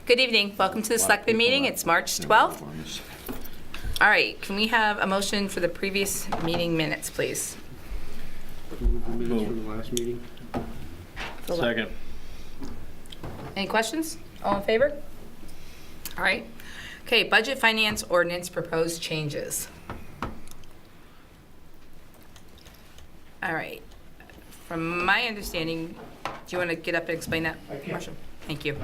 Good evening. Welcome to the SelectBoard meeting. It's March 12th. All right, can we have a motion for the previous meeting minutes, please? Move the minutes from the last meeting. Second. Any questions? All in favor? All right. Okay, budget finance ordinance proposed changes. All right. From my understanding, do you want to get up and explain that, Marshall? Thank you.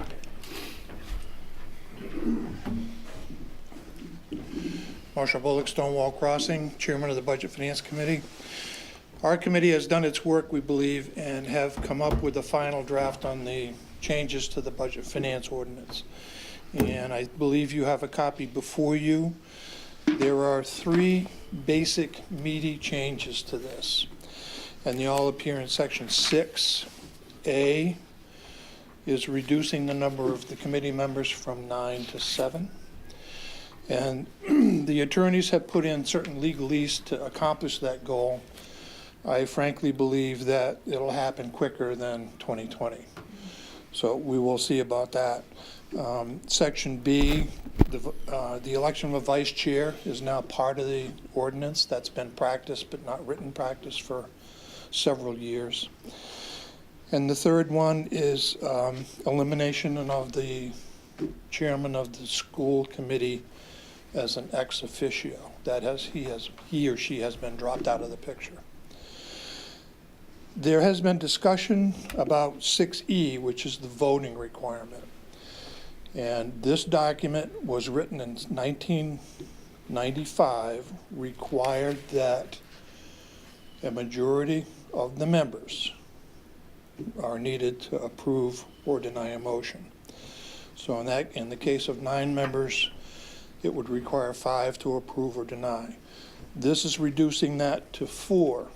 Marshall Bullock, Stonewall Crossing, Chairman of the Budget Finance Committee. Our committee has done its work, we believe, and have come up with a final draft on the changes to the budget finance ordinance. And I believe you have a copy before you. There are three basic meaty changes to this, and they all appear in section 6A. Is reducing the number of the committee members from 9 to 7. And the attorneys have put in certain legalese to accomplish that goal. I frankly believe that it'll happen quicker than 2020. So we will see about that. Section B, the election of a vice chair is now part of the ordinance. That's been practiced but not written practice for several years. And the third one is elimination of the chairman of the school committee as an ex officio. That he or she has been dropped out of the picture. There has been discussion about 6E, which is the voting requirement. And this document was written in 1995, required that a majority of the members are needed to approve or deny a motion. So in the case of 9 members, it would require 5 to approve or deny. This is reducing that to 4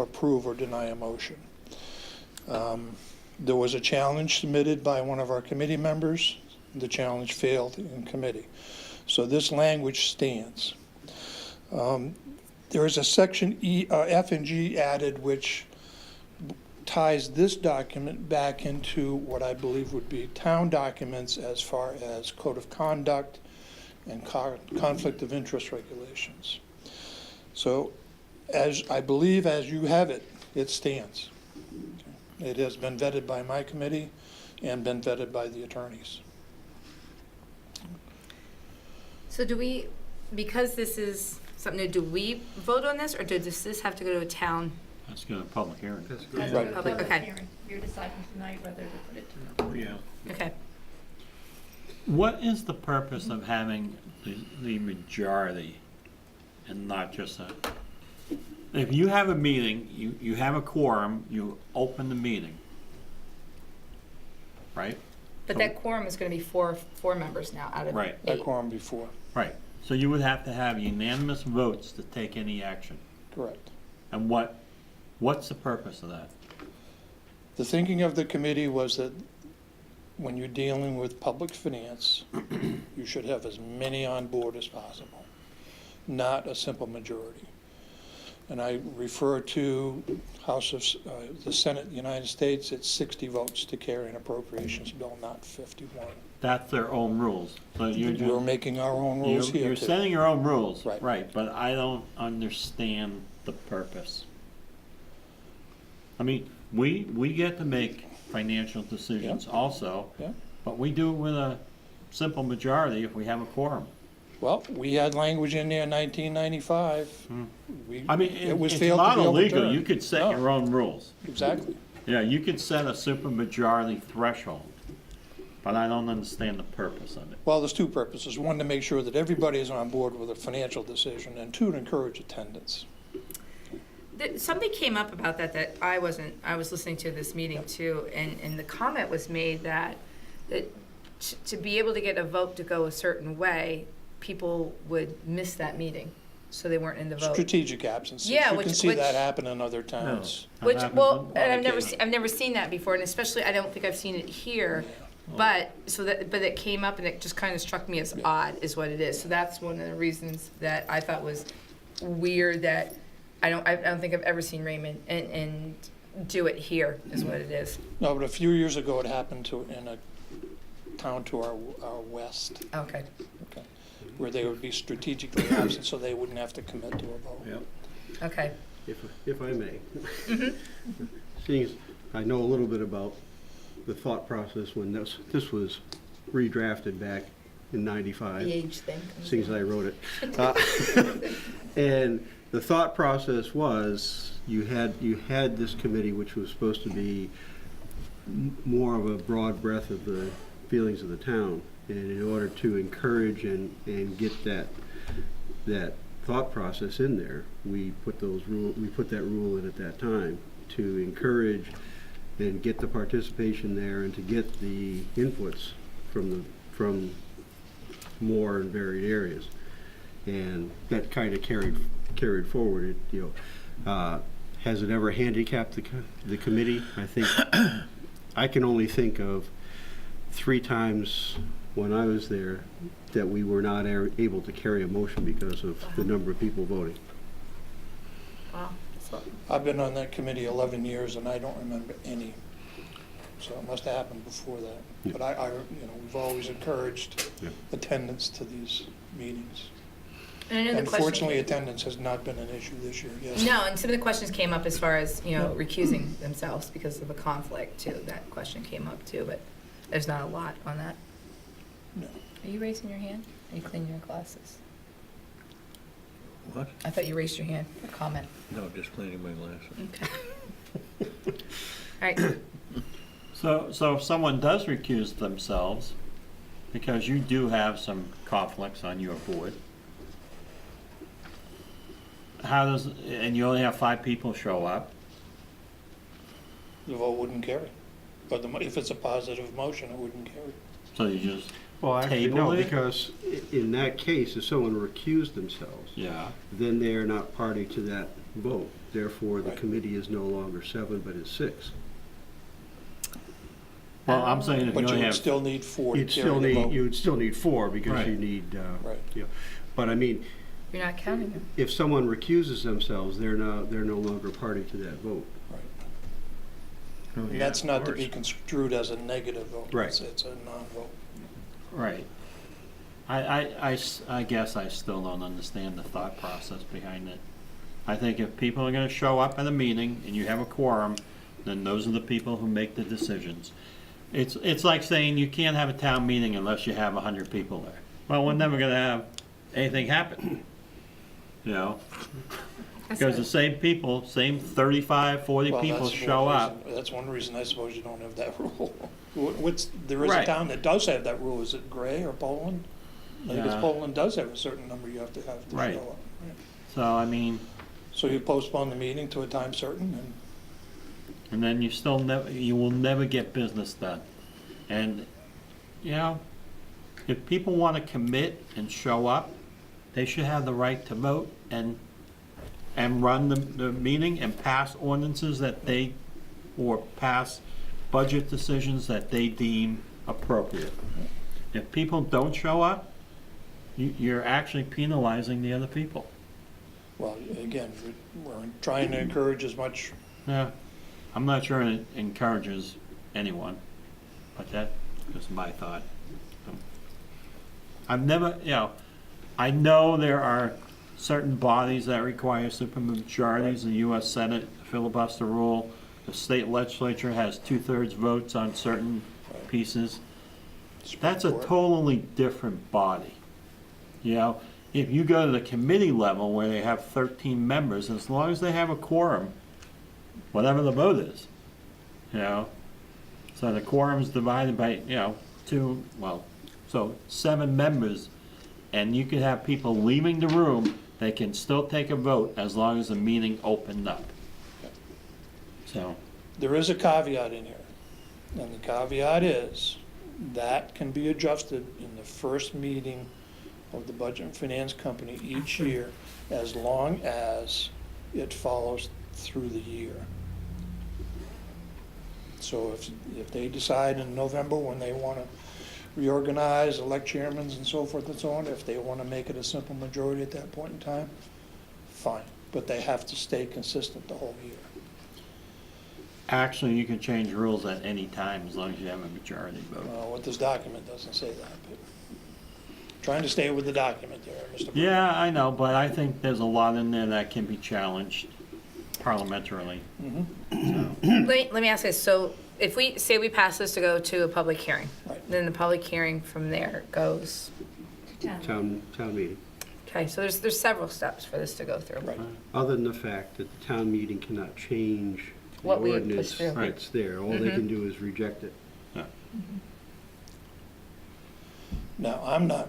approve or deny a motion. There was a challenge submitted by one of our committee members. The challenge failed in committee. So this language stands. There is a section F and G added, which ties this document back into what I believe would be town documents as far as code of conduct and conflict of interest regulations. So as I believe as you have it, it stands. It has been vetted by my committee and been vetted by the attorneys. So do we, because this is something new, do we vote on this, or does this have to go to a town? Let's go to public hearing. Right. Public, okay. You're deciding tonight whether to put it to the. Yeah. Okay. What is the purpose of having the majority and not just a, if you have a meeting, you have a quorum, you open the meeting, right? But that quorum is going to be four members now out of Right. 8. That quorum before, Right. So you would have to have unanimous votes to take any action. correct. And what's the purpose of that? The thinking of the committee was that when you're dealing with public finance, you should have as many on board as possible, not a simple majority. And I refer to House of the Senate of the United States, it's 60 votes to carry an appropriations bill, not 51. That's their own rules. So We're making our own rules here You're too. setting your own rules. Right. Right, but I don't understand the purpose. I mean, we get to make financial decisions also, Yeah. but we do it with a simple majority if we have a quorum. Well, we had language in there in 1995. I mean, It was it's failed to not be illegal. overturned. You could set No. your own rules. Exactly. Yeah, you could set a supermajority threshold, but I don't understand the purpose of it. Well, there's two purposes. One, to make sure that everybody is on board with a financial decision, and two, to encourage attendance. Something came up about that I was listening to this meeting too, and the comment was made that to be able to get a vote to go a certain way, people would miss that meeting, so they weren't in the vote. Strategic absence. Yeah, You can see that happen in other towns. Which, well, and occasion. I've never seen that before, and especially I don't think I've seen it here. But it came up, and it just kind of struck me as odd, is what it is. So that's one of the reasons that I thought was weird, that I don't think I've ever seen Raymond and do it here, is what it is. No, but a few years ago it happened in a town to our west, Okay. okay, where they would be strategically absent, so they wouldn't have to commit to a vote. Yep. Okay. If I may. Mm-hmm. Seeing as I know a little bit about the thought process when this was redrafted back in '95. The age thing. Seeing as I wrote it. And the thought process was, you had this committee which was supposed to be more of a broad breadth of the feelings of the town. And in order to encourage and get that thought process in there, we put that rule in at that time to encourage and get the participation there and to get the inputs from more and varied areas. And that kind of carried forward. Has it ever handicapped the committee? I think I can only think of 3 times when I was there that we were not able to carry a motion because of the number of people voting. Wow. I've been on that committee 11 years, and I don't remember any. So it must have happened before that. Yeah. But we've always encouraged Yeah. attendance to these meetings. And I know the question. Unfortunately, attendance has not been an issue this year, yes. No, and some of the questions came up as far as, recusing themselves because of a conflict too. That question came up too, but there's not a lot on that. No. Are you raising your hand? Are you cleaning your glasses? What? I thought you raised your hand for comment. No, just cleaning my glasses. Okay. All right. So if someone does recuse themselves, because you do have some conflicts on your board, and you only have 5 people show up, The vote wouldn't carry. But if it's a positive motion, it wouldn't carry. so you just, Well, actually, Table no, it? because in that case, if someone recused themselves, yeah. then they are not party to that vote. Therefore, the Right. committee is no longer 7, but is 6. Well, I'm saying if you But you only would have, still need 4 to carry the vote. You'd still need 4 because Right. you need, Right. but I mean, You're not counting them. if someone recuses themselves, they're no longer party to that vote. Right. Oh, And yeah, that's of not to course. be construed as a negative vote. Right. It's a non-vote. Right. I guess I still don't understand the thought process behind it. I think if people are gonna show up at a meeting and you have a quorum, then those are the people who make the decisions. It's like saying you can't have a town meeting unless you have 100 people there. Well, we're never gonna have anything happen, you know? Because the same people, same 35, 40 Well, people that's show one up. reason- That's one reason I suppose you don't have that rule. There is a Right. town that does have that rule. Is it Gray or Poland? I think it's Yeah. Poland does have a certain number you have to Right. show up. Right. So, I mean, So you postpone the meeting to a time certain, and and then you will never get business done. And, if people want to commit and show up, they should have the right to vote and run the meeting and pass ordinances or pass budget decisions that they deem appropriate. If people don't show up, you're actually penalizing the other people. well, again, we're trying to encourage as much. Yeah, I'm not sure it encourages anyone, but that is my thought. I've never, I know there are certain bodies that require supermajorities, the US Senate filibuster rule, the state legislature has 2/3 votes on certain pieces. That's a Supreme Court. totally different body. If you go to the committee level where they have 13 members, as long as they have a quorum, whatever the vote is, so the quorum's divided by, so 7 members, and you could have people leaving the room, they can still take a vote as long as the meeting opened up. So, There is a caveat in here, and the caveat is that can be adjusted in the first meeting of the Budget and Finance Company each year, as long as it follows through the year. So if they decide in November when they want to reorganize, elect chairmen and so forth and so on, if they want to make it a simple majority at that point in time, fine, but they have to stay consistent the whole year. Actually, you can change rules at any time as long as you have a majority vote. What this document doesn't say that, but trying to stay with the document there, Mr. Burke. Yeah, I know, but I think there's a lot in there that can be challenged parliamentarily. Let me ask this, so if we, say we pass this to go to a public hearing, Right. then the public hearing from there goes, Town meeting. okay, so there's several steps for this to go through. Right. Other than the fact that the town meeting cannot change the What we had ordinance pushed through. that's there. All they can do is reject it. Yeah. Now, I'm not,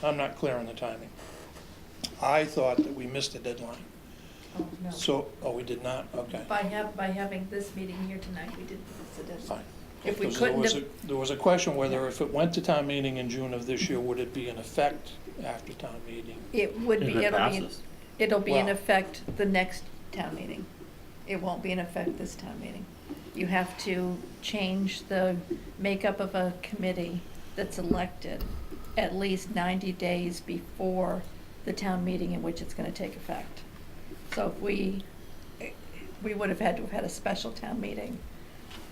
I'm not clear on the timing. I thought that we missed the deadline. Oh, no. So, we did not? Okay, By having this meeting here tonight, we did miss the deadline. fine. If we Because couldn't there was a question whether if it went to town meeting in June of this year, would it be in effect after town meeting? It would If be, it passes. it'll be in Well- effect the next town meeting. It won't be in effect this town meeting. You have to change the makeup of a committee that's elected at least 90 days before the town meeting in which it's gonna take effect. So if we would have had to have had a special town meeting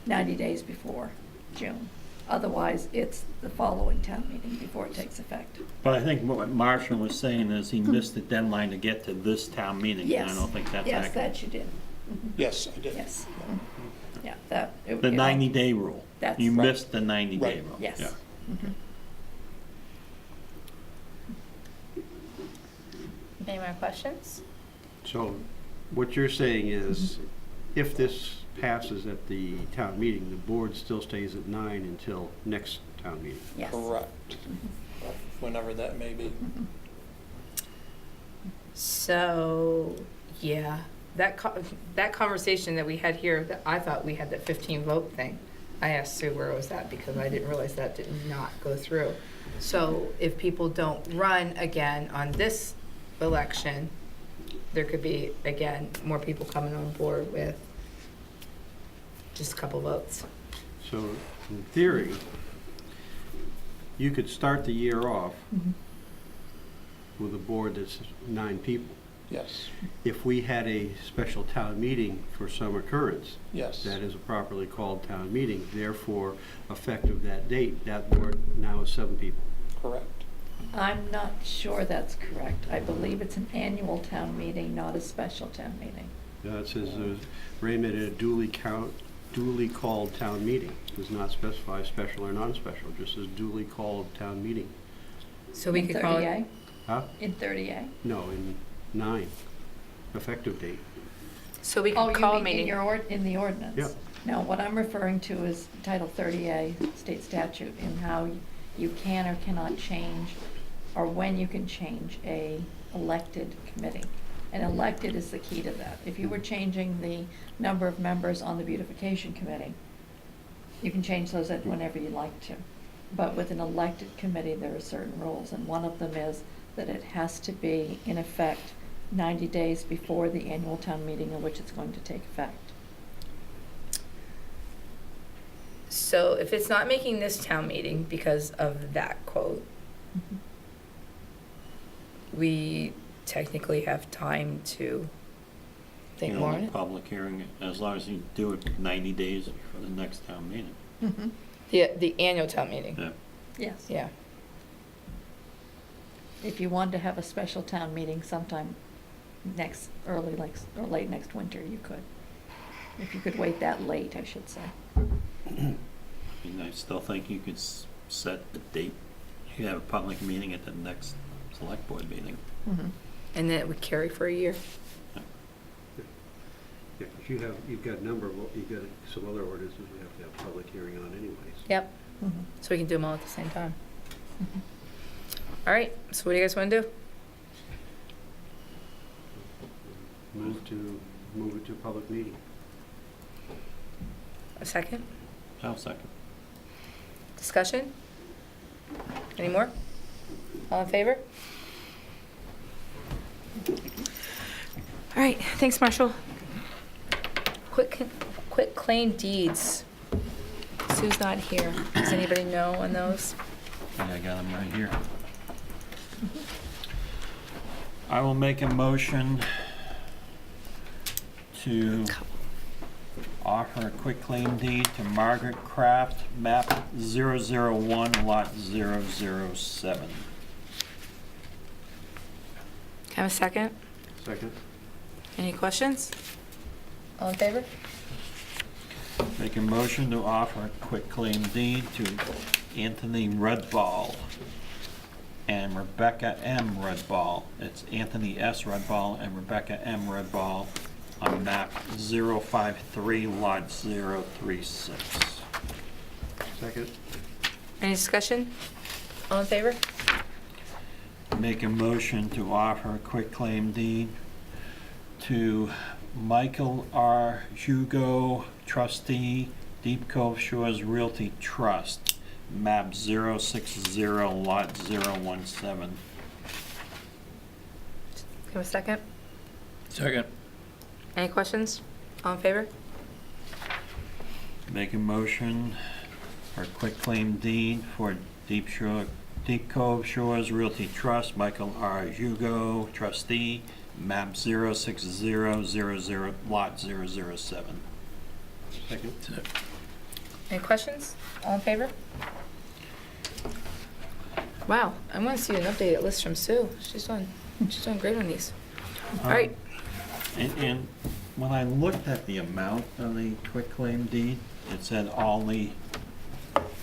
90 days before June. Otherwise, it's the following town meeting before it takes effect. But I think what Marshall was saying is he missed the deadline to get to this town meeting, and I Yes. don't think that's Yes, accurate. that you did. Mhm. Yes, I did. Yes. Yeah, that. The 90-day rule. That's You right. missed the 90-day Right. rule. Yes. Yeah. Mhm. Any more questions? So what you're saying is, if this passes at the town meeting, the board still stays at 9 until next town meeting. Yes. Correct. Whenever that may be. So, yeah, that conversation that we had here, that I thought we had the 15 vote thing. I asked Sue where was that because I didn't realize that did not go through. So if people don't run again on this election, there could be, again, more people coming on board with just a couple votes. So in theory, you could start the year off Mhm. with a board that's 9 people. Yes, If we had a special town meeting for some occurrence, yes. that is a properly called town meeting, therefore, effective that date, that board now is 7 people. Correct. I'm not sure that's correct. I believe it's an annual town meeting, not a special town meeting. It says, Raymond, a duly called town meeting. Does not specify special or non-special, just says duly called town meeting. So we In could call 30A? it, Huh? In 30A? No, in 9, effective date. so we Oh, could you call a mean in meeting. your in the ordinance? Yeah. No, what I'm referring to is Title 30A state statute and how you can or cannot change, or when you can change a elected committee. And elected is the key to that. If you were changing the number of members on the beautification committee, you can change those at whenever you like to. But with an elected committee, there are certain rules, and one of them is that it has to be in effect 90 days before the annual town meeting in which it's going to take effect. So if it's not making this town meeting because of that quote, we technically have time to think You more know, on the it. public hearing, as long as you do it 90 days for the next town meeting. Mhm. The annual town meeting, Yeah. Yes. yeah. If you wanted to have a special town meeting sometime or late next winter, you could. If you could wait that late, I should say. And I still think you could set the date. You have a public meeting at the next select board meeting. Mhm. And then it would carry for a year. Yeah, if you've got a number of, you've got some other ordinances you have to have public hearing on anyways. Yep. Mhm. So we can do them all at the same time. Mhm. All right, so what do you guys want to do? Move it to a public meeting. A second? I'll second. Discussion? Any more? All in favor? All right, thanks, Marshall. Quick claim deeds. Sue's not here. Does anybody know on those? Yeah, I got them right here. I will make a motion to offer a quitclaim deed to Margaret Kraft, map 001, lot 007. Can I have a second? Second. Any questions? All in favor? Make a motion to offer a quitclaim deed to Anthony Rudball and Rebecca M. Rudball. It's Anthony S. Rudball and Rebecca M. Rudball on map 053, lot 036. Second. Any discussion? All in favor? Make a motion to offer a quitclaim deed to Michael R. Hugo, trustee, Deep Cove Shores Realty Trust, map 060, lot 017. Can I have a second? Second. Any questions? All in favor? Make a motion for quitclaim deed for Deep Cove Shores Realty Trust, Michael R. Hugo, trustee, map 06000, lot 007. Second. Any questions? All in favor? Wow, I want to see an updated list from Sue. She's doing great on these. All right, And when I looked at the amount of the quitclaim deed, it said all the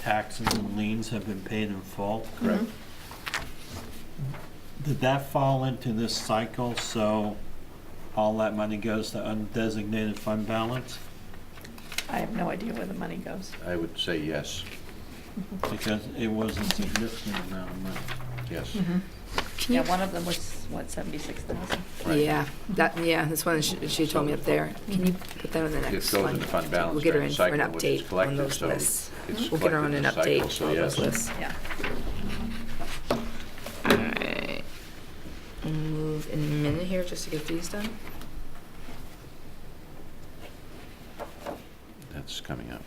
taxes and liens have been paid in full. Correct. Did that fall into this cycle, so all that money goes to undesignated fund balance? I have no idea where the money goes. I would say yes, Because it was a significant amount of money. yes. Yeah, one of them was, what, 76,000? Right. yeah, that's one she told me up there. Can you put that on the It next goes one? into fund balance We'll get her during in the for an cycle, which is update on collected, those so lists. it's We'll get her on collected an in the cycle, update so on those yes. lists. Yeah. All right. We'll move in a minute here just to get these done. That's coming up.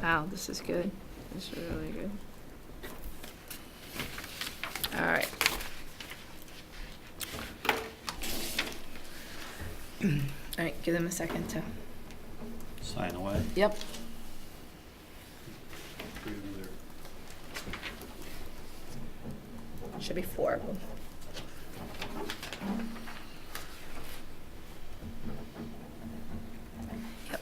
Wow, this is good. This is really good. All right. All right, give them a second to. Sign away. Yep. Should be 4 of them. Yep.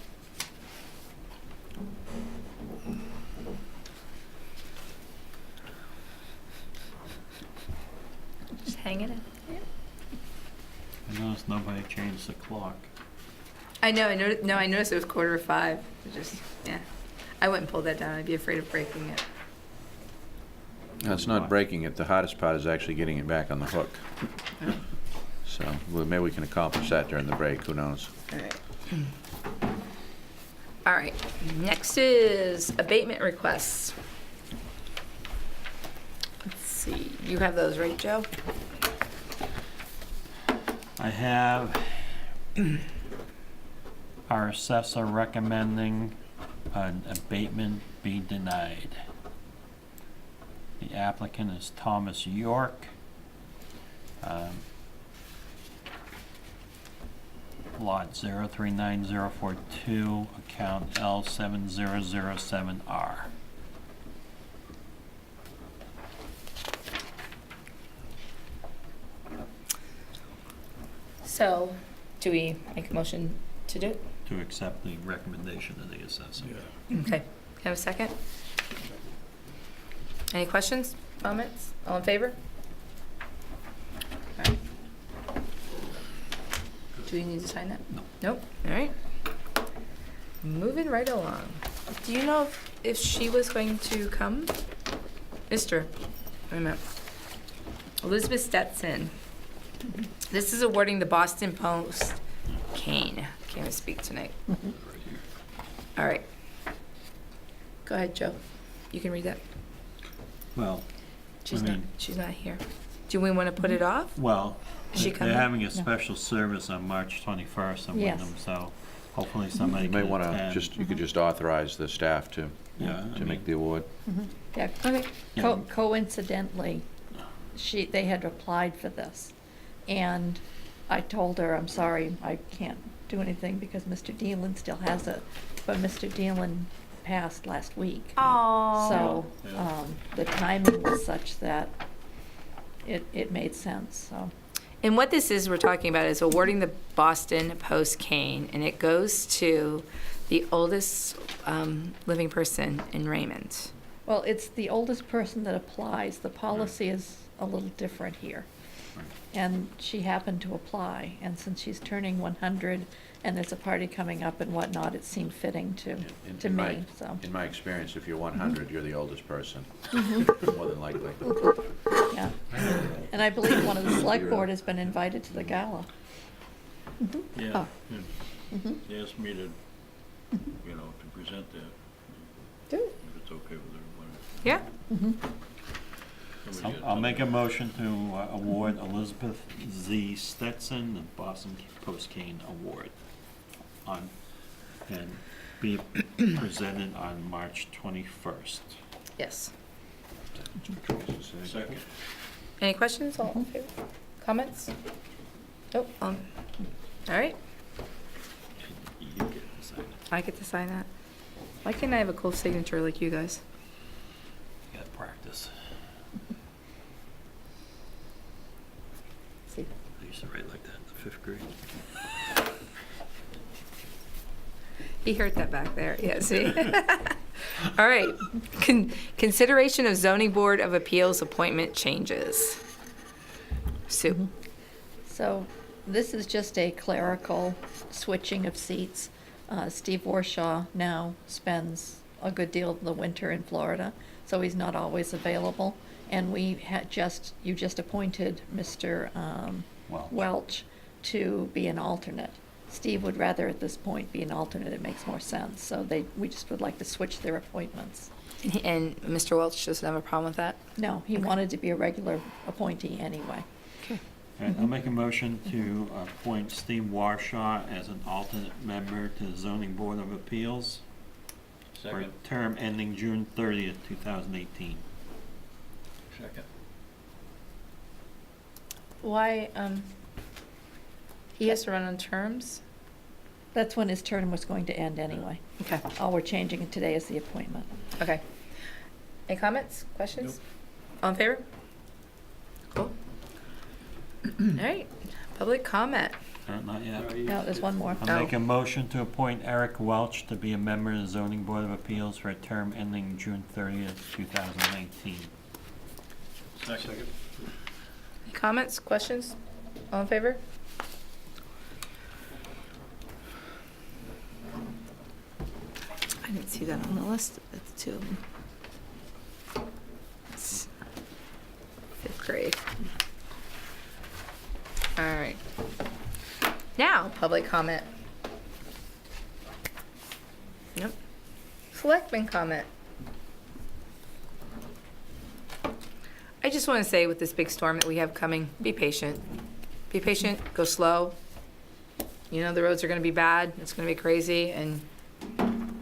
Just hanging it. I noticed nobody changed the clock. I know. I noticed it was 4:45. It just, yeah. I wouldn't pull that down. I'd be afraid of breaking it. No, it's not breaking it. The hardest part is actually getting it back on the hook. So well, maybe we can accomplish that during the break. Who knows? All right. All right. Next is abatement requests. Let's see. You have those, right, Joe? I have our assessor recommending an abatement be denied. The applicant is Thomas York. Lot 039042, account L7007R. So, do we make a motion to do it? To accept the recommendation of the assessor. Okay. Can I have a second? Any questions, comments? All in favor? All right. Do we need to sign that? No. Nope. All right. Moving right along. Do you know if she was going to come? Wait a minute. Elizabeth Stetson. This is awarding the Boston Post cane. Can't even speak tonight. All right. Go ahead, Joe. You can read that. Well, She's I not. mean- She's not here. Do we want to put it off? well, Is she they're coming? having a special service on March 21st in Yes. Wyndham, so hopefully somebody You can may want to attend. you could just authorize the staff to Yeah, I to make mean, the award. Yeah. Okay. Yeah. Coincidentally, they had applied for this. And I told her, I'm sorry, I can't do anything because Mr. Dealin still has it. But Mr. Dealin passed last week. Oh. So, Yeah. the timing was such that it made sense, so. And what this is we're talking about is awarding the Boston Post cane, and it goes to the oldest living person in Raymond. Well, it's the oldest person that applies. The policy is a little different here. And she happened to apply, and since she's turning 100 and there's a party coming up and whatnot, it seemed fitting to In me, so. In my experience, if you're 100, you're the oldest person, more than likely. Yeah. And I believe one of the select board has been invited to the gala. Yeah, Oh. yeah. Mhm. They asked me to, you know, to present that, Do. if it's okay with everybody. Yeah. Mhm. Somebody Oh, got I'll make a something? motion to award Elizabeth Z. Stetson the Boston Post Cane Award on, and be presented on March 21st. Yes. Second. Any questions? All in favor? Comments? Nope. All right. You get to sign it. I get to sign that. Why can't I have a cool signature like you guys? You gotta practice. See. I used to write like that in the 5th grade. He heard that back there. Yeah, see? All right. Consideration of zoning board of appeals appointment changes. Sue. So this is just a clerical switching of seats. Steve Warshaw now spends a good deal of the winter in Florida, so he's not always available. And we had you just appointed Mr. Welch to be an alternate. Steve would rather at this point be an alternate. It makes more sense. So we just would like to switch their appointments. And Mr. Welch doesn't have a problem with that? No, he wanted to be a regular appointee anyway. Okay. All right, I'll make a motion to appoint Steve Warshaw as an alternate member to the Zoning Board of Appeals for a term ending June 30th, 2018. Second. Why, he has to run on terms? That's when his term was going to end anyway. Okay. All we're changing it today is the appointment. Okay. Any comments, questions? All in favor? Cool. All right, public comment. Not yet. No, there's one more. I'll make a motion to appoint Eric Welch to be a member of the Zoning Board of Appeals for a term ending June 30th, 2019. Second. Any comments, questions? All in favor? I didn't see that on the list. That's two of them. It's 5th grade. All right. Now, public comment. Nope. Selectmen comment. I just want to say with this big storm that we have coming, be patient. Be patient, go slow. You know the roads are going to be bad, it's going to be crazy, and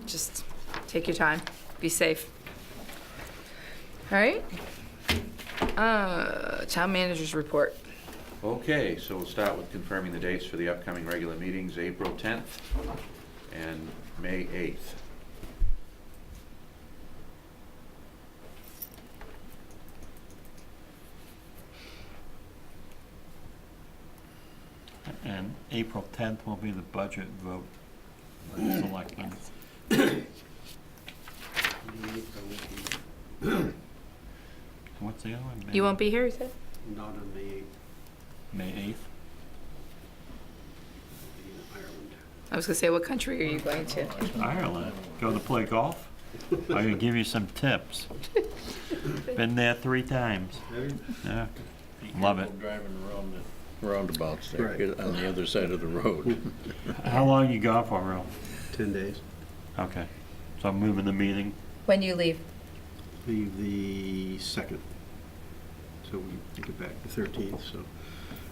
just take your time. Be safe. All right? Town manager's report. Okay, so we'll start with confirming the dates for the upcoming regular meetings, April 10th and May 8th. And April 10th will be the budget vote by the selectmen. What's the other one? You won't be here, you said? Not on the 8th, May 8th? in Ireland. I was going to say, what country are you going to? Ireland. Go to play golf? I can give you some tips. Been there 3 times. Yeah, love it. Driving around the roundabouts there, Right. get on the other side of the road. How long you gone for, Earl? 10 days. Okay, so I'm moving the meeting. When do you leave? Leave the 2nd. So we get back the 13th, so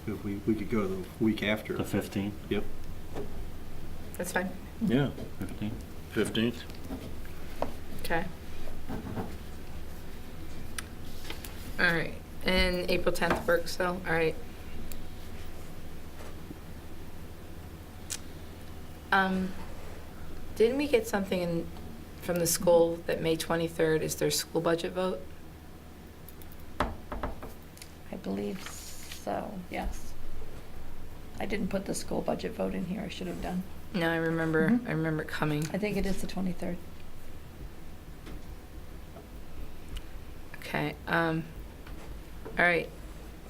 if we could go the week after. The 15th? Yep. That's fine. Yeah, 15th? 15th. Okay. All right, and April 10th works, so, all right. Didn't we get something from the school that May 23rd is their school budget vote? I believe so, yes. I didn't put the school budget vote in here, I should have done. No, I remember, Mhm. I remember it coming. I think it is the 23rd. Okay, all right,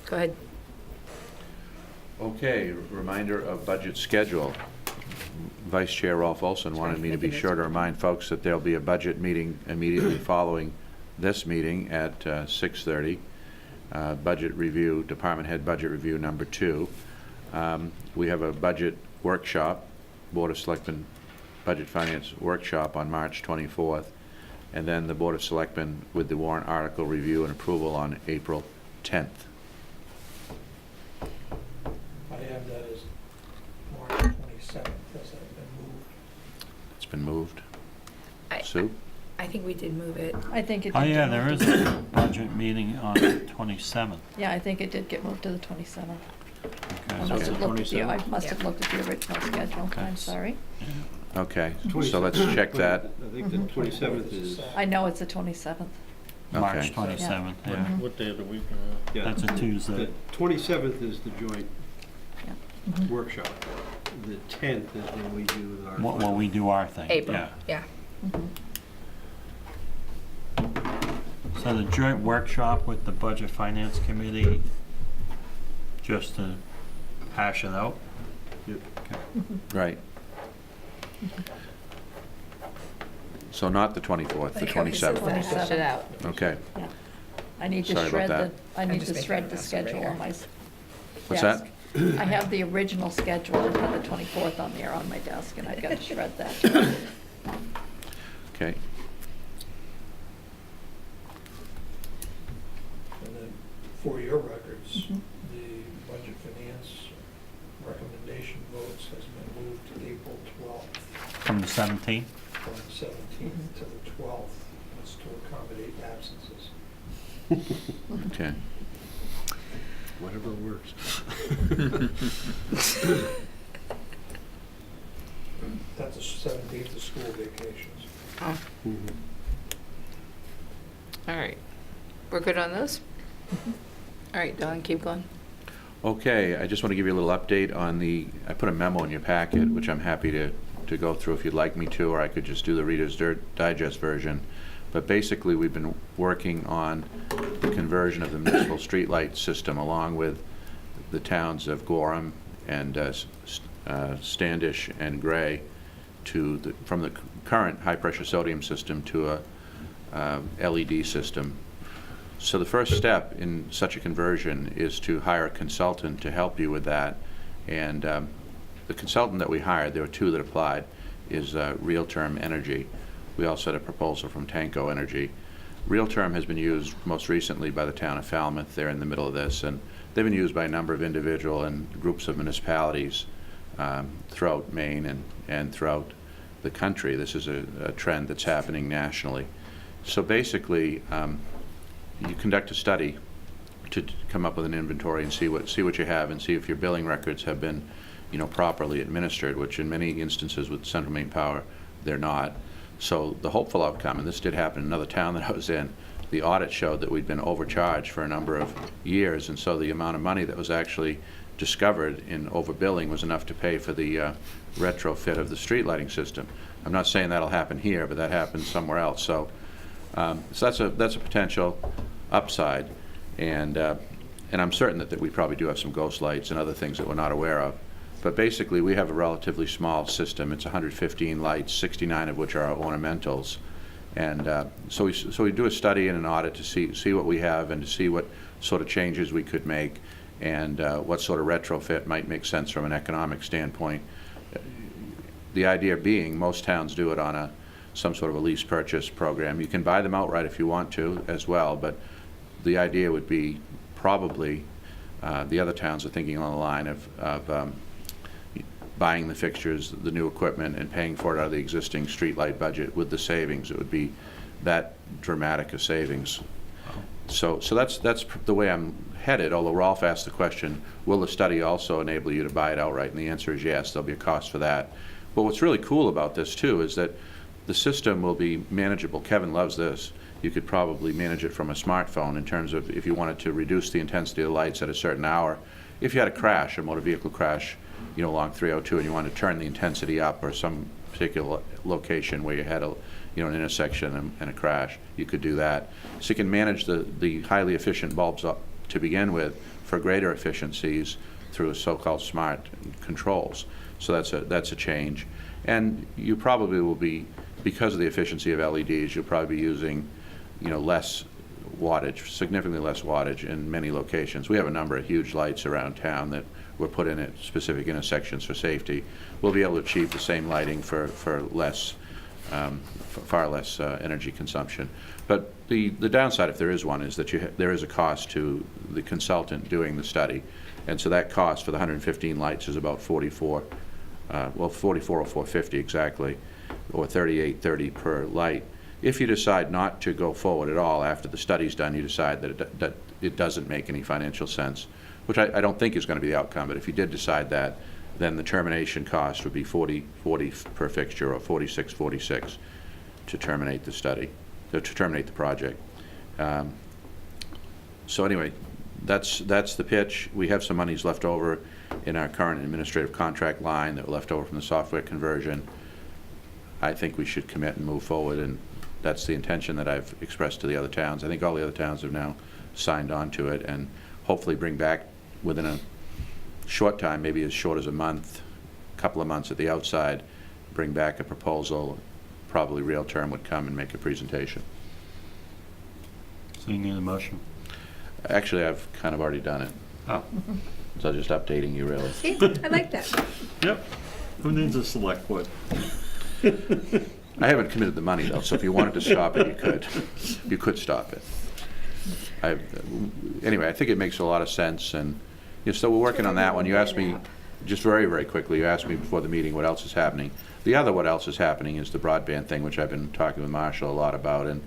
go ahead. Okay, reminder of budget schedule. Vice Chair Rolf Olson wanted me to be sure to remind folks that there'll be a budget meeting immediately following this meeting at 6:30. Budget review, Department Head Budget Review number 2. We have a budget workshop, Board of Selectmen Budget Finance Workshop on March 24th, and then the Board of Selectmen with the warrant article review and approval on April 10th. I have that as March 27th, has that been moved? It's been moved. I- Sue? I think we did move it. I think it did. Oh, yeah, get there moved is to- a budget meeting on the 27th. Yeah, I think it did get moved to the 27th. I Okay. must So have looked at the, I 27th? must have looked at the original schedule, Okay. I'm sorry. Okay, so let's check that. I think the 27th is, I know it's the 27th. March Okay. 27th, Yeah. yeah. What day of the week? yeah. That's a Tuesday. The 27th is the joint Yeah. Mhm. workshop. The 10th is when we do our. Well, we do our thing, April, yeah. yeah. Mhm. So the joint workshop with the Budget Finance Committee, just to hash it out? Yep. Right. So not the 24th, the Like how he says 27th. that, hash it out. Okay. Yeah. I need Sorry to about shred the, that. I I'm need just to making shred a the mess over schedule here. on my What's desk. that? I have the original schedule and put the 24th on there on my desk, and I've got to shred that. Okay. And then, for your records, Mhm. the budget finance recommendation votes has been moved to April 12th, From the 17th? from the 17th to the 12th. That's to accommodate absences. Okay. Whatever works. That's the 17th of school vacations. Oh, Mhm. all right. We're good on those? Mm-hmm. All right, Dawn, keep going. Okay, I just want to give you a little update on I put a memo in your packet, which I'm happy to go through if you'd like me to, or I could just do the Reader's Digest version. But basically, we've been working on the conversion of the municipal streetlight system along with the towns of Gorham and Standish and Gray from the current high-pressure sodium system to a LED system. So the first step in such a conversion is to hire a consultant to help you with that. And the consultant that we hired, there were 2 that applied, is Real Term Energy. We also had a proposal from Tanco Energy. Real Term has been used most recently by the town of Falmouth. They're in the middle of this, and they've been used by a number of individual and groups of municipalities throughout Maine and throughout the country. This is a trend that's happening nationally. So basically, you conduct a study to come up with an inventory and see what you have and see if your billing records have been, properly administered, which in many instances with Central Maine Power, they're not. So the hopeful outcome, and this did happen in another town that I was in, the audit showed that we'd been overcharged for a number of years, and so the amount of money that was actually discovered in overbilling was enough to pay for the retrofit of the street lighting system. I'm not saying that'll happen here, but that happened somewhere else. So that's a potential upside, and I'm certain that we probably do have some ghost lights and other things that we're not aware of. But basically, we have a relatively small system. It's 115 lights, 69 of which are ornamentals. And so we do a study and an audit to see what we have and to see what sort of changes we could make and what sort of retrofit might make sense from an economic standpoint. The idea being most towns do it on some sort of a lease purchase program. You can buy them outright if you want to as well, but the idea would be probably the other towns are thinking on the line of buying the fixtures, the new equipment, and paying for it out of the existing streetlight budget with the savings. It would be that dramatic a savings. So that's the way I'm headed, although Rolf asked the question, will the study also enable you to buy it outright? And the answer is yes, there'll be a cost for that. But what's really cool about this too is that the system will be manageable. Kevin loves this. You could probably manage it from a smartphone in terms of if you wanted to reduce the intensity of the lights at a certain hour. If you had a crash, a motor vehicle crash, along 302, and you wanted to turn the intensity up, or some particular location where you had an intersection and a crash, you could do that. So you can manage the highly efficient bulbs up to begin with for greater efficiencies through so-called smart controls. So that's a change. And you probably will be, because of the efficiency of LEDs, you'll probably be using less wattage, significantly less wattage in many locations. We have a number of huge lights around town that were put in at specific intersections for safety. We'll be able to achieve the same lighting for less, far less energy consumption. But the downside, if there is one, is that there is a cost to the consultant doing the study. And so that cost for the 115 lights is about 44 or 450 exactly, or $38.30 per light. If you decide not to go forward at all after the study's done, you decide that it doesn't make any financial sense, which I don't think is going to be the outcome, but if you did decide that, then the termination cost would be $40 per fixture, or $46.46 to terminate the study, to terminate the project. So anyway, that's the pitch. We have some monies left over in our current administrative contract line that were left over from the software conversion. I think we should commit and move forward, and that's the intention that I've expressed to the other towns. I think all the other towns have now signed on to it, and hopefully bring back within a short time, maybe as short as a month, a couple of months at the outside, bring back a proposal. Probably Real Term would come and make a presentation. So you need a motion? Actually, I've kind of already done it. Oh, So just updating you, really. See, I like that. yep. Who needs a select board? I haven't committed the money, though, so if you wanted to stop it, you could. You could stop it. Anyway, I think it makes a lot of sense, and so we're working on that one. You asked me, just very, very quickly, you asked me before the meeting what else is happening. The other what else is happening is the broadband thing, which I've been talking with Marshall a lot about, and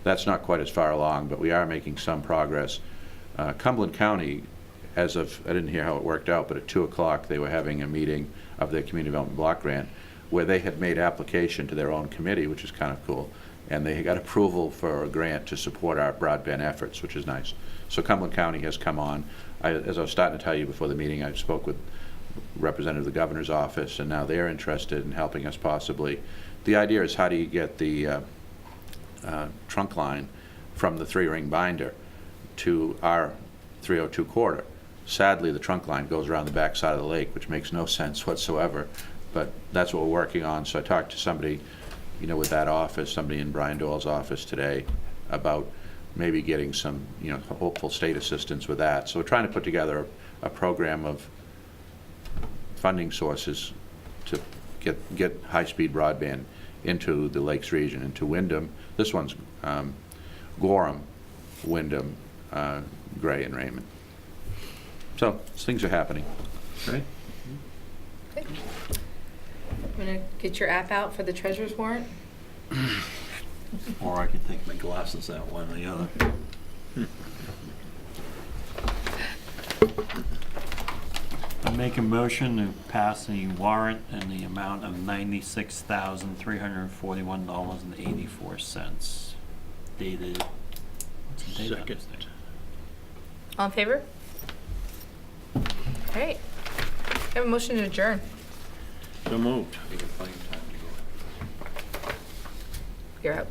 that's not quite as far along, but we are making some progress. Cumberland County, I didn't hear how it worked out, but at 2 o'clock they were having a meeting of their Community Development Block Grant, where they had made application to their own committee, which is kind of cool, and they got approval for a grant to support our broadband efforts, which is nice. So Cumberland County has come on. As I was starting to tell you before the meeting, I spoke with representative of the governor's office, and now they're interested in helping us possibly. The idea is, how do you get the trunk line from the 3-ring binder to our 302 corridor? Sadly, the trunk line goes around the back side of the lake, which makes no sense whatsoever, but that's what we're working on. So I talked to somebody, with that office, somebody in Brian Doyle's office today, about maybe getting some, hopeful state assistance with that. So we're trying to put together a program of funding sources to get high-speed broadband into the Lakes region, into Wyndham. This one's Gorham, Wyndham, Gray, and Raymond. So things are happening. Right? Okay. I'm gonna get your app out for the treasurer's warrant. Or I can take my glasses out, one or the other. I make a motion to pass the warrant in the amount of $96,341.84. Dated, what's the date on this thing? All in favor? All right. I have a motion to adjourn. So moved. You're out.